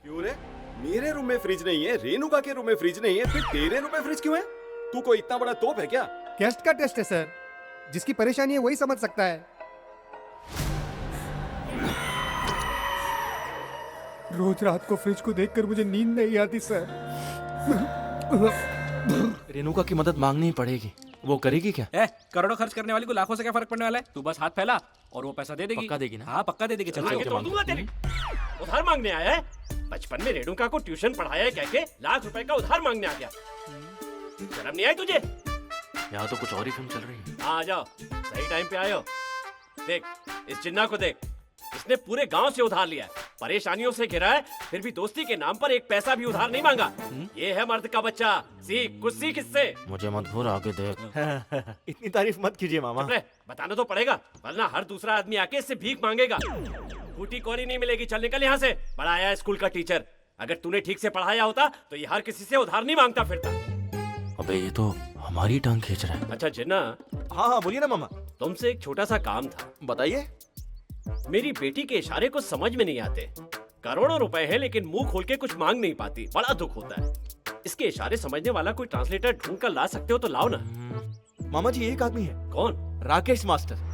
क्यों रे? मेरे रूम में फ्रिज नहीं है, रेणुका के रूम में फ्रिज नहीं है, फिर तेरे रूम में फ्रिज क्यों है? तू कोई इतना बड़ा तोप है क्या? गेस्ट का टेस्ट है सर, जिसकी परेशानी है वही समझ सकता है। रोज रात को फ्रिज को देखकर मुझे नींद नहीं आती सर। रेणुका की मदद मांगनी ही पड़ेगी। वो करेगी क्या? करोड़ों खर्च करने वाली को लाखों से क्या फर्क पड़ने वाला है? तू बस हाथ फैला और वो पैसा दे देगी। पक्का देगी ना? हाँ पक्का दे देगी। चल आगे चल। तो दूंगा तेरी उधार मांगने आया है? बचपन में रेणुका को ट्यूशन पढ़ाया है कह के ₹1,00,000 का उधार मांगने आ गया। शर्म नहीं आई तुझे? यहाँ तो कुछ और ही फिल्म चल रही है। आ जाओ, सही टाइम पे आए हो। देख इस जिन्ना को देख, इसने पूरे गांव से उधार लिया है, परेशानियों से घिरा है, फिर भी दोस्ती के नाम पर एक पैसा भी उधार नहीं मांगा। ये है मर्द का बच्चा। सीख, कुछ सीख इससे। मुझे मत घूर, आगे देख। इतनी तारीफ मत कीजिए मामा। अरे बताना तो पड़ेगा, वरना हर दूसरा आदमी आके इससे भीख मांगेगा। बूटी कौड़ी नहीं मिलेगी। चल निकल यहाँ से। बड़ा आया है स्कूल का टीचर। अगर तूने ठीक से पढ़ाया होता तो ये हर किसी से उधार नहीं मांगता फिरता। अबे ये तो हमारी टांग खींच रहा है। अच्छा जिन्ना, हाँ हाँ बोलिए ना मामा। तुमसे एक छोटा सा काम था। बताइए। मेरी बेटी के इशारे को समझ में नहीं आते। करोड़ों रुपए है लेकिन मुंह खोल के कुछ मांग नहीं पाती, बड़ा दुख होता है। इसके इशारे समझने वाला कोई ट्रांसलेटर ढूंढ कर ला सकते हो तो लाओ ना। मामा जी एक आदमी है। कौन? राकेश मास्टर।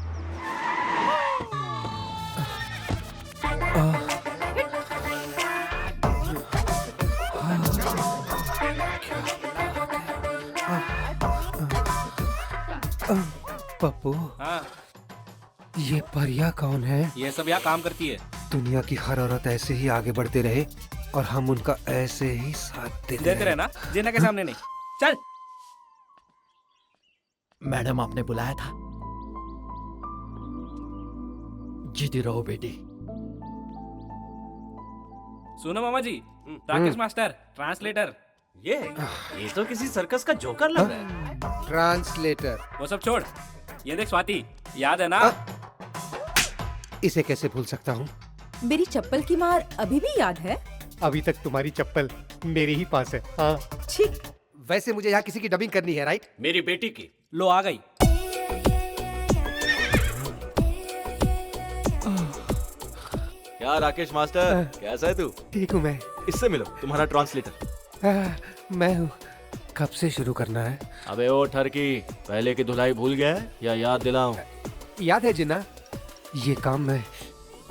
पप्पू, हाँ ये परिया कौन है? ये सब यहाँ काम करती है। दुनिया की हर औरत ऐसे ही आगे बढ़ते रहे और हम उनका ऐसे ही साथ देते रहे ना, जिन्ना के सामने नहीं। चल। मैडम आपने बुलाया था। जीती रहो बेटी। सुनो मामा जी, राकेश मास्टर ट्रांसलेटर। ये तो किसी सर्कस का जोकर लग रहा है। ट्रांसलेटर। वो सब छोड़, ये देख स्वाति, याद है ना? इसे कैसे भूल सकता हूँ? मेरी चप्पल की मार अभी भी याद है? अभी तक तुम्हारी चप्पल मेरे ही पास है। हाँ। ठीक। वैसे मुझे यहाँ किसी की डबिंग करनी है, राइट? मेरी बेटी की। लो आ गई। क्या राकेश मास्टर, कैसा है तू? ठीक हूँ मैं। इससे मिलो, तुम्हारा ट्रांसलेटर। मैं हूँ। कब से शुरू करना है? अबे ओ ठरकी, पहले की धुलाई भूल गया है या याद दिलाऊं? याद है जिन्ना, ये काम मैं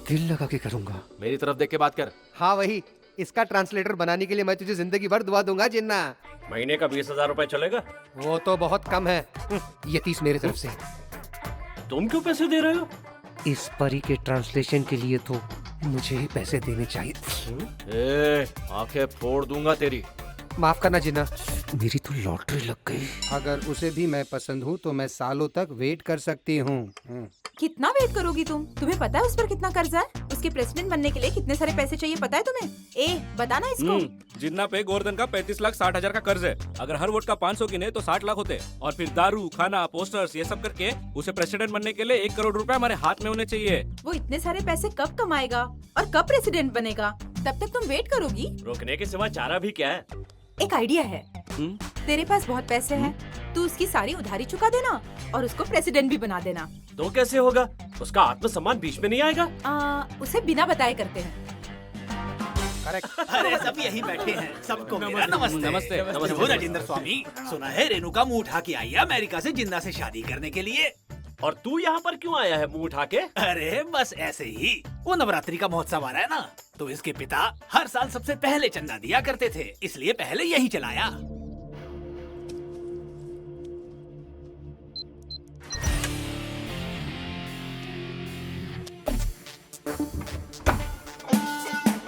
दिल लगा के करूंगा। मेरी तरफ देख के बात कर। हाँ वही, इसका ट्रांसलेटर बनाने के लिए मैं तुझे जिंदगी भर दुआ दूंगा जिन्ना। महीने का 20,000 रुपए चलेगा? वो तो बहुत कम है। ये 30 मेरे तरफ से। तुम क्यों पैसे दे रहे हो? इस परी के ट्रांसलेशन के लिए तो मुझे ही पैसे देने चाहिए। ए, आंखें फोड़ दूंगा तेरी। माफ करना जिन्ना, मेरी तो लॉटरी लग गई। अगर उसे भी मैं पसंद हूँ तो मैं सालों तक वेट कर सकती हूँ। कितना वेट करोगी तुम? तुम्हें पता है उस पर कितना कर्जा है? उसके प्रेसिडेंट बनने के लिए कितने सारे पैसे चाहिए पता है तुम्हें? बताना इसको। जिन्ना पे गोवर्धन का 35,60,000 का कर्ज है। अगर हर वोट का 500 गिने तो 60 लाख होते। और फिर दारू, खाना, पोस्टर्स ये सब करके उसे प्रेसिडेंट बनने के लिए 1 करोड़ रुपए हमारे हाथ में होने चाहिए। वो इतने सारे पैसे कब कमाएगा और कब प्रेसिडेंट बनेगा? तब तक तुम वेट करोगी? रोकने के सिवा चारा भी क्या है? एक आइडिया है। तेरे पास बहुत पैसे हैं, तू उसकी सारी उधारी चुका देना और उसको प्रेसिडेंट भी बना देना। तो कैसे होगा? उसका आत्मसम्मान बीच में नहीं आएगा? उसे बिना बताए करते हैं। अरे सब यही बैठे हैं, सबको मेरा नमस्ते। नमस्ते। वो राजेंद्र स्वामी, सुना है रेणुका मुंह उठा के आई है अमेरिका से जिन्ना से शादी करने के लिए। और तू यहाँ पर क्यों आया है मुंह उठा के? अरे बस ऐसे ही। वो नवरात्रि का महोत्सव आ रहा है ना, तो इसके पिता हर साल सबसे पहले चंदा दिया करते थे, इसलिए पहले यही चलाया।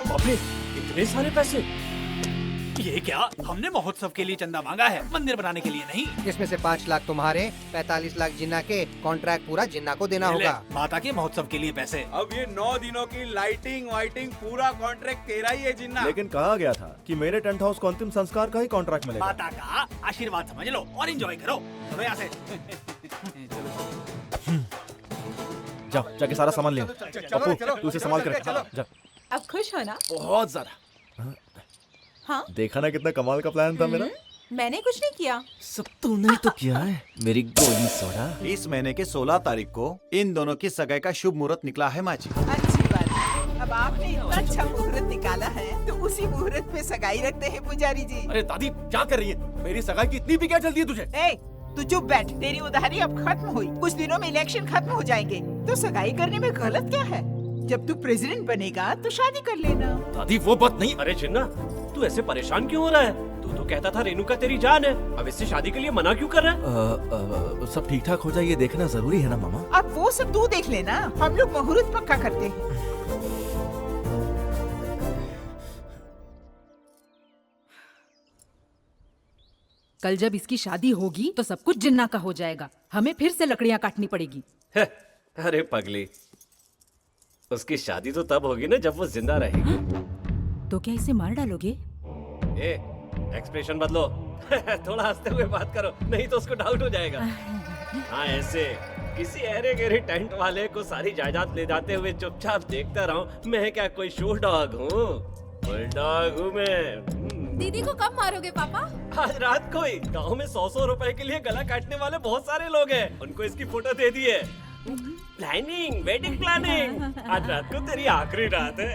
बापरे, इतने सारे पैसे! ये क्या? हमने महोत्सव के लिए चंदा मांगा है, मंदिर बनाने के लिए नहीं। इसमें से 5 लाख तुम्हारे, 45 लाख जिन्ना के। कॉन्ट्रैक्ट पूरा जिन्ना को देना ले, होगा। माता के महोत्सव के लिए पैसे। अब ये 9 दिनों की लाइटिंग वाइटिंग पूरा कॉन्ट्रैक्ट तेरा ही है जिन्ना। लेकिन कहा गया था कि मेरे टेंट हाउस को अंतिम संस्कार का ही कॉन्ट्रैक्ट मिलेगा। माता का आशीर्वाद समझ लो और एंजॉय करो। चलो यहाँ से। जाओ जाके सारा सामान ले। पप्पू तू उसे संभाल कर रख। जा। अब खुश हो ना? बहुत ज्यादा। हाँ? देखा ना कितना कमाल का प्लान था मेरा। मैंने कुछ नहीं किया। सब तूने तो किया है, मेरी गोली सोडा। इस महीने के 16 तारीख को इन दोनों की सगाई का शुभ मुहूर्त निकला है माँ जी। अच्छी बात। अब आप आपने इतना अच्छा मुहूर्त निकाला है तो उसी मुहूर्त पे सगाई रखते हैं पुजारी जी। अरे दादी क्या कर रही है? मेरी सगाई की इतनी भी क्या जल्दी है तुझे? ए, तू चुप बैठ, तेरी उधारी अब खत्म हुई, कुछ दिनों में इलेक्शन खत्म हो जाएंगे, तो सगाई करने में गलत क्या है? जब तू प्रेसिडेंट बनेगा तो शादी कर लेना। दादी वो बात नहीं। अरे जिन्ना, तू ऐसे परेशान क्यों हो रहा है? तू तो कहता था रेणुका तेरी जान है, अब इससे शादी के लिए मना क्यों कर रहा है? सब ठीक ठाक हो जाए ये देखना जरूरी है ना मामा। अब वो सब तू देख लेना, हम लोग मुहूर्त पक्का करते हैं। कल जब इसकी शादी होगी तो सब कुछ जिन्ना का हो जाएगा, हमें फिर से लकड़ियां काटनी पड़ेगी। अरे पगली, उसकी शादी तो तब होगी ना जब वो जिंदा रहेगी। तो क्या इसे मार डालोगे? ए, एक्सप्रेशन बदलो। थोड़ा हंसते हुए बात करो, नहीं तो उसको डाउट हो जाएगा। हाँ, ऐसे किसी अरे गहरे टेंट वाले को सारी जायदाद ले जाते हुए चुपचाप देखता रहूं। मैं क्या कोई शो डॉग हूँ? बुलडॉग हूँ मैं। दीदी को कब मारोगे पापा? आज रात को ही। गाँव में 100-100 रुपए के लिए गला काटने वाले बहुत सारे लोग हैं, उनको इसकी फोटो दे दी है। Planning, wedding planning. आज रात को तेरी आखिरी रात है।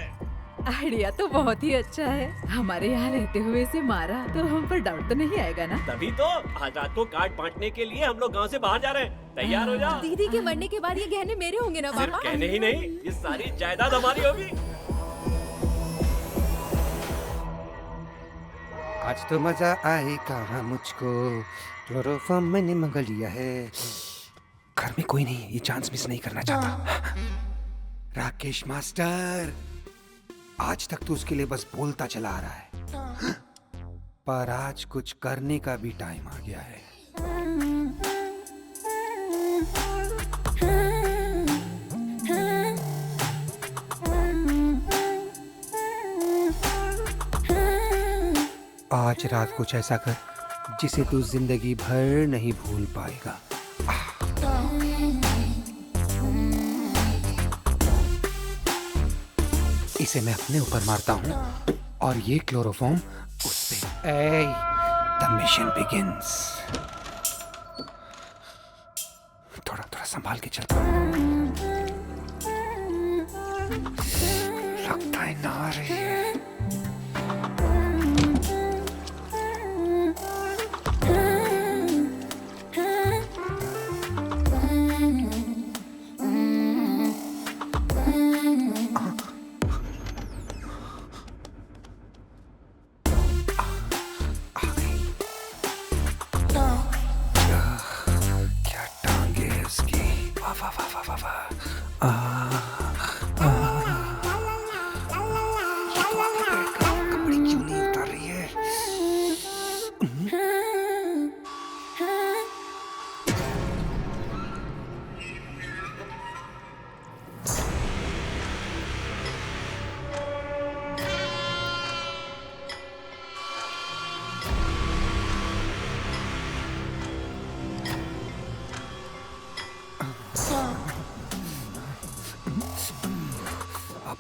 आइडिया तो बहुत ही अच्छा है, हमारे यहाँ रहते हुए इसे मारा तो हम पर डाउट तो नहीं आएगा ना? तभी तो आज रात को कार्ड बांटने के लिए हम लोग गांव से बाहर जा रहे हैं। तैयार हो जाओ। दीदी के मरने के बाद ये गहने मेरे होंगे ना सिर्फ पापा? कहने ही नहीं, ये सारी जायदाद हमारी होगी। आज तो मजा आएगा मुझको, क्लोरोफॉर्म मैंने मंगा लिया है। घर में कोई नहीं, ये चांस मिस नहीं करना चाहता। राकेश मास्टर, आज तक तो उसके लिए बस बोलता चला आ रहा है, पर आज कुछ करने का भी टाइम आ गया है। आज रात कुछ ऐसा कर जिसे तू जिंदगी भर नहीं भूल पाएगा। इसे मैं अपने ऊपर मारता हूँ और ये क्लोरोफॉर्म उस पे। The mission begins. थोड़ा थोड़ा संभाल के चलता हूँ, लगता है ना आ रही है।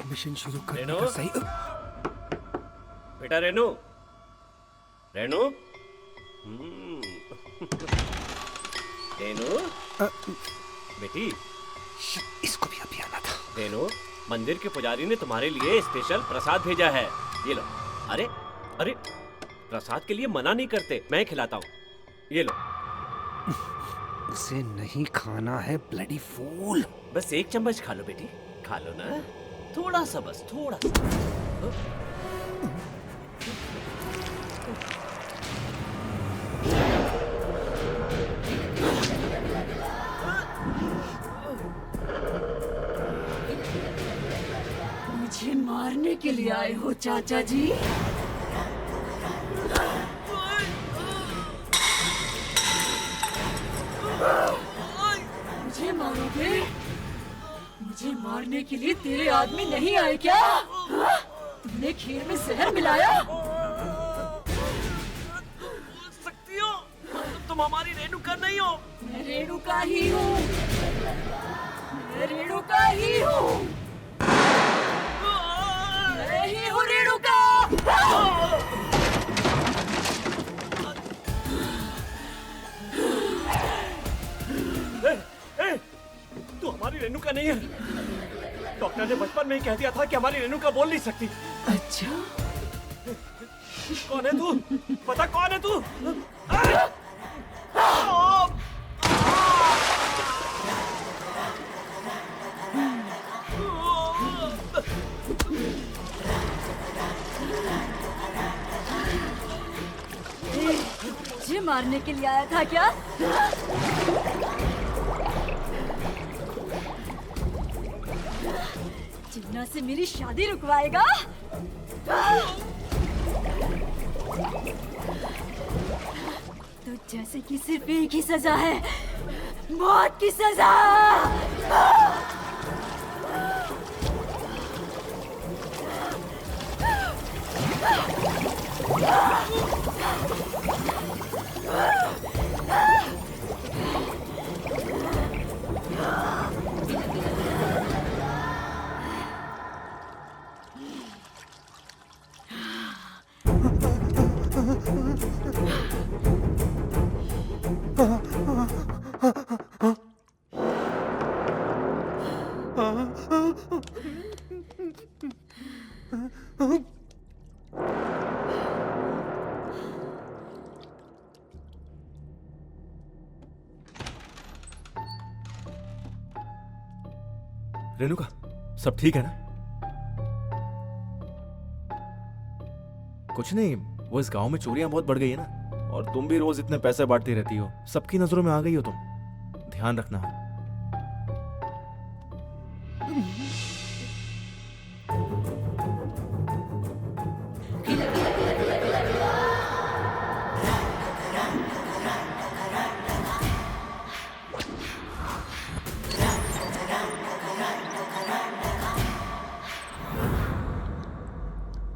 मिशन शुरू करने का सही। बेटा रेनू, रेनू, रेनू, बेटी, इसको भी अभी आना था। रेनू, मंदिर के पुजारी ने तुम्हारे लिए स्पेशल प्रसाद भेजा है, ये लो। अरे अरे, प्रसाद के लिए मना नहीं करते, मैं खिलाता हूँ, ये लो। उसे नहीं खाना है ब्लडी फूल। बस एक चम्मच खा लो बेटी, खा लो ना, थोड़ा सा, बस थोड़ा सा। मुझे मारने के लिए आए हो चाचा जी? मुझे मारोगे? मुझे मारने के लिए तेरे आदमी नहीं आए क्या? तुमने खीर में जहर मिलाया? सकती हो? तुम हमारी रेणुका नहीं हो। मैं रेणुका ही हूँ, मैं रेणुका ही हूँ, मैं ही हूँ रेणुका। तू हमारी रेणुका नहीं है। डॉक्टर ने बचपन में ही कह दिया था कि हमारी रेणुका बोल नहीं सकती। अच्छा, कौन है तू? पता कौन है तू? मुझे मारने के लिए आया था क्या? जिन्ना से मेरी शादी रुकवाएगा? तो जैसे कि सिर्फ एक ही सजा है, मौत की सजा। रेणुका, सब ठीक है ना? कुछ नहीं, वो इस गांव में चोरियां बहुत बढ़ गई है ना, और तुम भी रोज इतने पैसे बांटती रहती हो, सबकी नजरों में आ गई हो तुम। ध्यान रखना।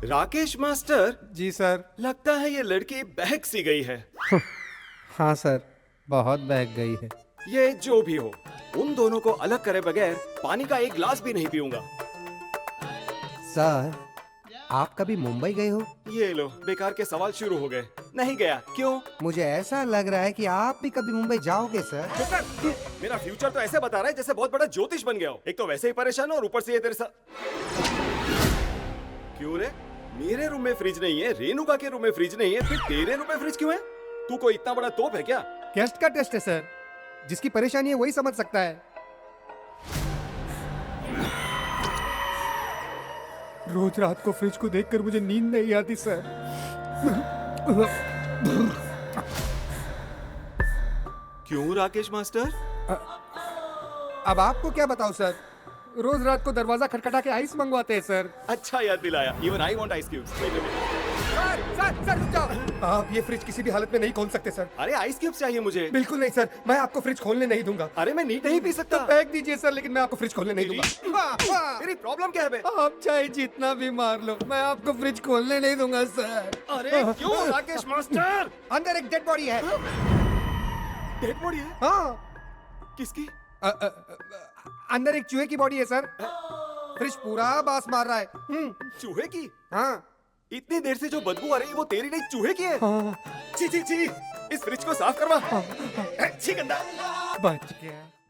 राकेश मास्टर, जी सर। लगता है ये लड़की बहक सी गई है। हाँ सर, बहुत बहक गई है। ये जो भी हो, उन दोनों को अलग करे बगैर पानी का एक गिलास भी नहीं पीऊंगा। सर, आप कभी मुंबई गए हो? ये लो, बेकार के सवाल शुरू हो गए। नहीं गया। क्यों? मुझे ऐसा लग रहा है कि आप भी कभी मुंबई जाओगे सर। चुप कर। मेरा फ्यूचर तो ऐसे बता रहा है जैसे बहुत बड़ा ज्योतिष बन गया हो। एक तो वैसे ही परेशान हो और ऊपर से ये तेरे साथ। क्यों रे? मेरे रूम में फ्रिज नहीं है, रेणुका के रूम में फ्रिज नहीं है, फिर तेरे रूम में फ्रिज क्यों है? तू कोई इतना बड़ा तोप है क्या? गेस्ट का टेस्ट है सर, जिसकी परेशानी है वही समझ सकता है। रोज रात को फ्रिज को देखकर मुझे नींद नहीं आती सर। क्यों राकेश मास्टर? अब आपको क्या बताऊं सर, रोज रात को दरवाजा खटखटा के आइस मंगवाते हैं सर। अच्छा याद दिलाया। Even I want ice cubes. Sir रुक जाओ। आप ये फ्रिज किसी भी हालत में नहीं खोल सकते सर। अरे आइस क्यूब्स चाहिए मुझे। बिल्कुल नहीं सर, मैं आपको फ्रिज खोलने नहीं दूंगा। अरे मैं नीट नहीं पी सकता। तो फेंक दीजिए सर, लेकिन मैं आपको फ्रिज खोलने नहीं दूंगा। तेरी प्रॉब्लम क्या है बे? आप चाहे जितना भी मार लो, मैं आपको फ्रिज खोलने नहीं दूंगा सर। अरे क्यों राकेश मास्टर? अंदर एक डेड बॉडी है। डेड बॉडी है? हाँ। किसकी? अंदर एक चूहे की बॉडी है सर। फ्रिज पूरा बास मार रहा है। चूहे की? हाँ। इतनी देर से जो बदबू आ रही है वो तेरी नहीं चूहे की है? हाँ। छी छी छी, इस फ्रिज को साफ करवा। छी गंदा। बच गया।